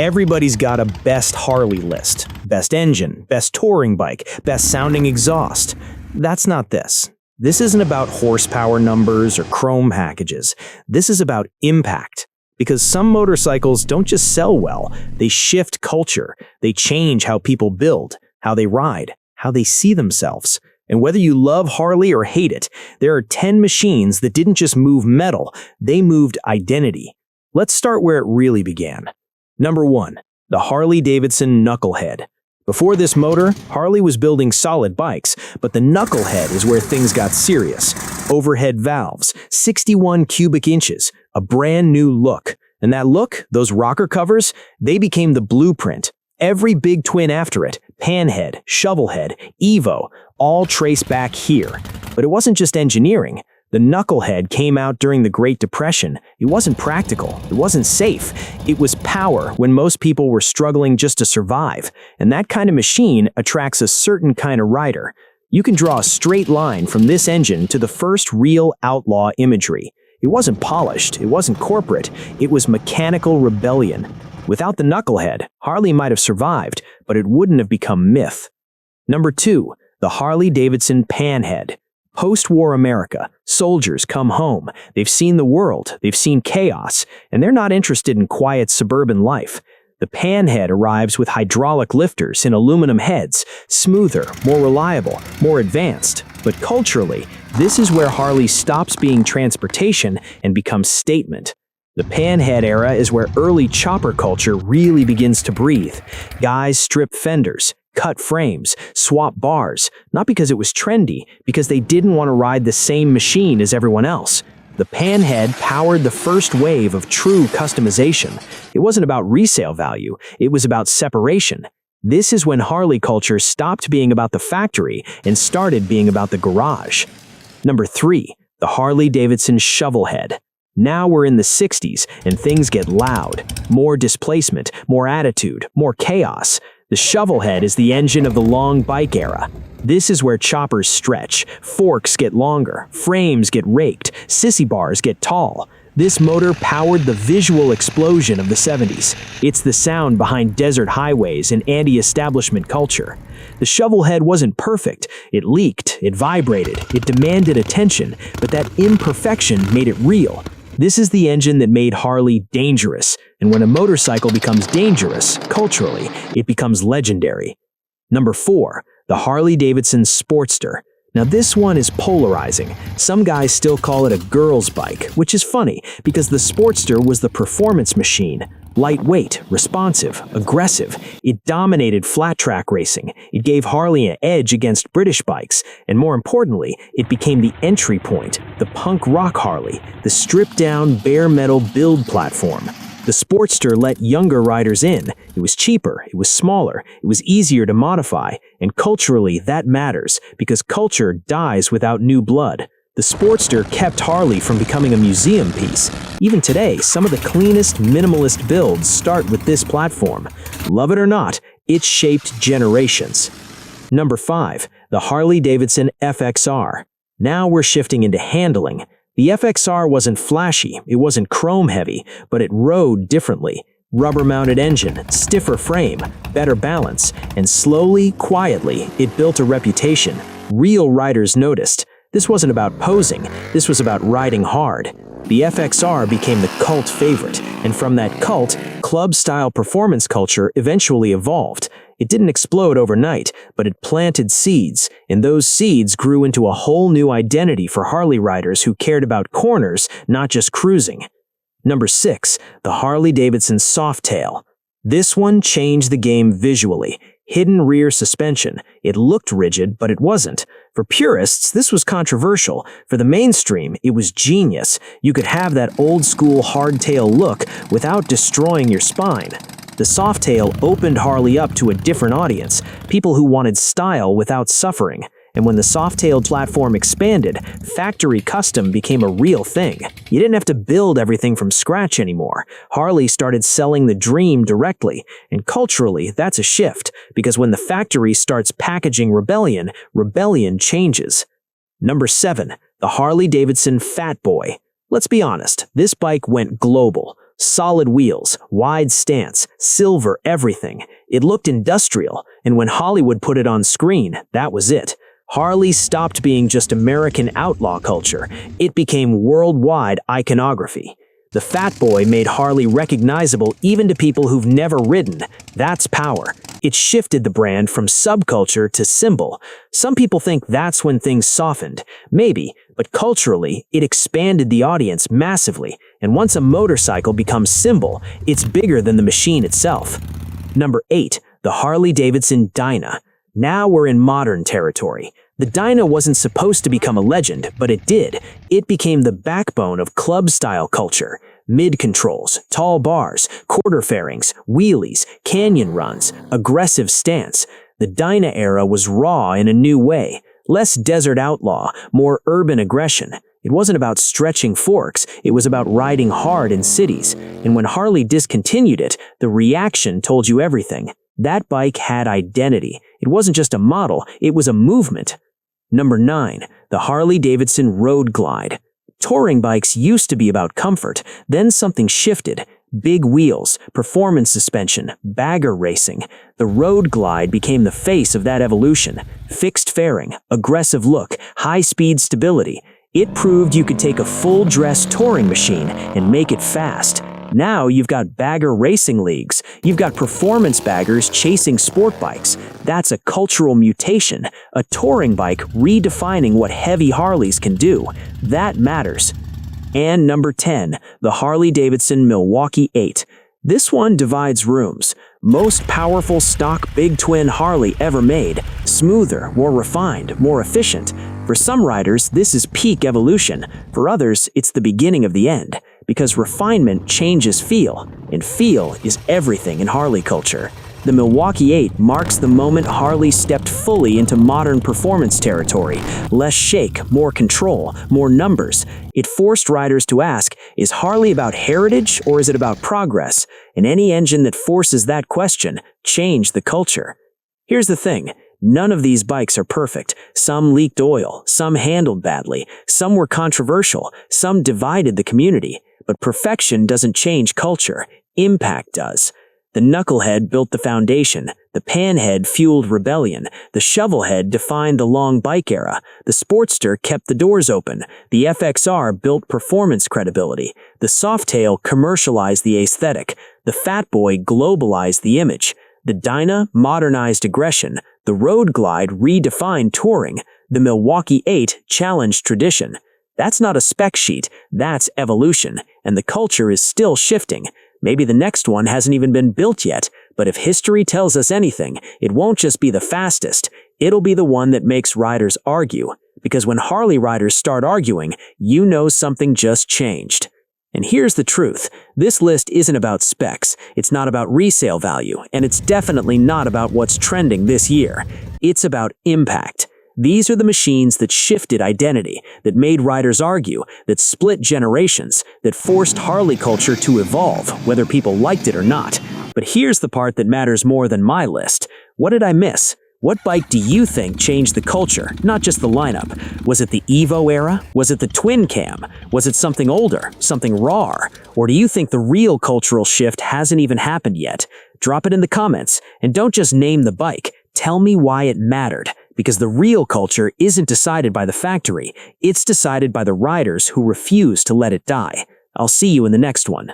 Everybody's got a best Harley list. Best engine, best touring bike, best sounding exhaust. That's not this. This isn't about horsepower numbers or chrome packages. This is about impact. Because some motorcycles don't just sell well, they shift culture. They change how people build, how they ride, how they see themselves. And whether you love Harley or hate it, there are 10 machines that didn't just move metal, they moved identity. Let's start where it really began. Number 1. The Harley-Davidson Knucklehead. Before this motor, Harley was building solid bikes, but the Knucklehead is where things got serious. Overhead valves, 61 cubic inches, a brand new look. And that look, those rocker covers, they became the blueprint. Every big twin after it, Panhead, Shovelhead, Evo, all trace back here. But it wasn't just engineering. The Knucklehead came out during the Great Depression. It wasn't practical. It wasn't safe. It was power when most people were struggling just to survive. And that kind of machine attracts a certain kind of rider. You can draw a straight line from this engine to the first real outlaw imagery. It wasn't polished. It wasn't corporate. It was mechanical rebellion. Without the Knucklehead, Harley might have survived, but it wouldn't have become myth. Number 2. The Harley-Davidson Panhead. Post-war America, soldiers come home. They've seen the world, they've seen chaos, and they're not interested in quiet suburban life. The Panhead arrives with hydraulic lifters and aluminum heads, smoother, more reliable, more advanced. But culturally, this is where Harley stops being transportation and becomes statement. The Panhead era is where early chopper culture really begins to breathe. Guys strip fenders, cut frames, swap bars, not because it was trendy, because they didn't want to ride the same machine as everyone else. The Panhead powered the first wave of true customization. It wasn't about resale value, it was about separation. This is when Harley culture stopped being about the factory and started being about the garage. Number 3. The Harley-Davidson Shovelhead. Now we're in the 60s and things get loud. More displacement, more attitude, more chaos. The Shovelhead is the engine of the long bike era. This is where choppers stretch, forks get longer, frames get raked, sissy bars get tall. This motor powered the visual explosion of the 70s. It's the sound behind desert highways and anti-establishment culture. The Shovelhead wasn't perfect. It leaked, it vibrated, it demanded attention, but that imperfection made it real. This is the engine that made Harley dangerous, and when a motorcycle becomes dangerous, culturally, it becomes legendary. Number 4. The Harley-Davidson Sportster. Now this one is polarizing. Some guys still call it a girl's bike, which is funny because the Sportster was the performance machine. Lightweight, responsive, aggressive. It dominated flat track racing. It gave Harley an edge against British bikes. And more importantly, it became the entry point, the punk rock Harley, the stripped-down bare metal build platform. The Sportster let younger riders in. It was cheaper, it was smaller, it was easier to modify. And culturally, that matters, because culture dies without new blood. The Sportster kept Harley from becoming a museum piece. Even today, some of the cleanest, minimalist builds start with this platform. Love it or not, it shaped generations. Number 5. The Harley-Davidson FXR. Now we're shifting into handling. The FXR wasn't flashy, it wasn't chrome-heavy, but it rode differently. Rubber-mounted engine, stiffer frame, better balance, and slowly, quietly, it built a reputation. Real riders noticed. This wasn't about posing, this was about riding hard. The FXR became the cult favorite, and from that cult, club-style performance culture eventually evolved. It didn't explode overnight, but it planted seeds, and those seeds grew into a whole new identity for Harley riders who cared about corners, not just cruising. Number 6. The Harley-Davidson Softail. This one changed the game visually. Hidden rear suspension. It looked rigid, but it wasn't. For purists, this was controversial. For the mainstream, it was genius. You could have that old-school hardtail look without destroying your spine. The Softail opened Harley up to a different audience, people who wanted style without suffering. And when the Softail platform expanded, factory custom became a real thing. You didn't have to build everything from scratch anymore. Harley started selling the dream directly, and culturally, that's a shift, because when the factory starts packaging rebellion, rebellion changes. Number 7. The Harley-Davidson Fat Boy. Let's be honest, this bike went global. Solid wheels, wide stance, silver everything. It looked industrial, and when Hollywood put it on screen, that was it. Harley stopped being just American outlaw culture. It became worldwide iconography. The Fat Boy made Harley recognizable even to people who've never ridden. That's power. It shifted the brand from subculture to symbol. Some people think that's when things softened. Maybe, but culturally, it expanded the audience massively. And once a motorcycle becomes symbol, it's bigger than the machine itself. Number 8. The Harley-Davidson Dyna. Now we're in modern territory. The Dyna wasn't supposed to become a legend, but it did. It became the backbone of club-style culture. Mid-controls, tall bars, quarter fairings, wheelies, canyon runs, aggressive stance. The Dyna era was raw in a new way. Less desert outlaw, more urban aggression. It wasn't about stretching forks, it was about riding hard in cities. And when Harley discontinued it, the reaction told you everything. That bike had identity. It wasn't just a model, it was a movement. Number 9. The Harley-Davidson Road Glide. Touring bikes used to be about comfort, then something shifted. Big wheels, performance suspension, bagger racing. The Road Glide became the face of that evolution. Fixed fairing, aggressive look, high-speed stability. It proved you could take a full-dress touring machine and make it fast. Now you've got bagger racing leagues. You've got performance baggers chasing sport bikes. That's a cultural mutation, a touring bike redefining what heavy Harleys can do. That matters. And number 10, the Harley-Davidson Milwaukee 8. This one divides rooms. Most powerful stock big twin Harley ever made. Smoother, more refined, more efficient. For some riders, this is peak evolution. For others, it's the beginning of the end. Because refinement changes feel, and feel is everything in Harley culture. The Milwaukee 8 marks the moment Harley stepped fully into modern performance territory. Less shake, more control, more numbers. It forced riders to ask, is Harley about heritage or is it about progress? And any engine that forces that question changed the culture. Here's the thing. None of these bikes are perfect. Some leaked oil, some handled badly, some were controversial, some divided the community. But perfection doesn't change culture. Impact does. The Knucklehead built the foundation. The Panhead fueled rebellion. The Shovelhead defined the long bike era. The Sportster kept the doors open. The FXR built performance credibility. The Softail commercialized the aesthetic. The Fat Boy globalized the image. The Dyna modernized aggression. The Road Glide redefined touring. The Milwaukee 8 challenged tradition. That's not a spec sheet, that's evolution, and the culture is still shifting. Maybe the next one hasn't even been built yet, but if history tells us anything, it won't just be the fastest, it'll be the one that makes riders argue. Because when Harley riders start arguing, you know something just changed. And here's the truth, this list isn't about specs, it's not about resale value, and it's definitely not about what's trending this year. It's about impact. These are the machines that shifted identity, that made riders argue, that split generations, that forced Harley culture to evolve, whether people liked it or not. But here's the part that matters more than my list. What did I miss? What bike do you think changed the culture, not just the lineup? Was it the Evo era? Was it the twin cam? Was it something older, something raw? Or do you think the real cultural shift hasn't even happened yet? Drop it in the comments, and don't just name the bike. Tell me why it mattered. Because the real culture isn't decided by the factory, it's decided by the riders who refuse to let it die. I'll see you in the next one.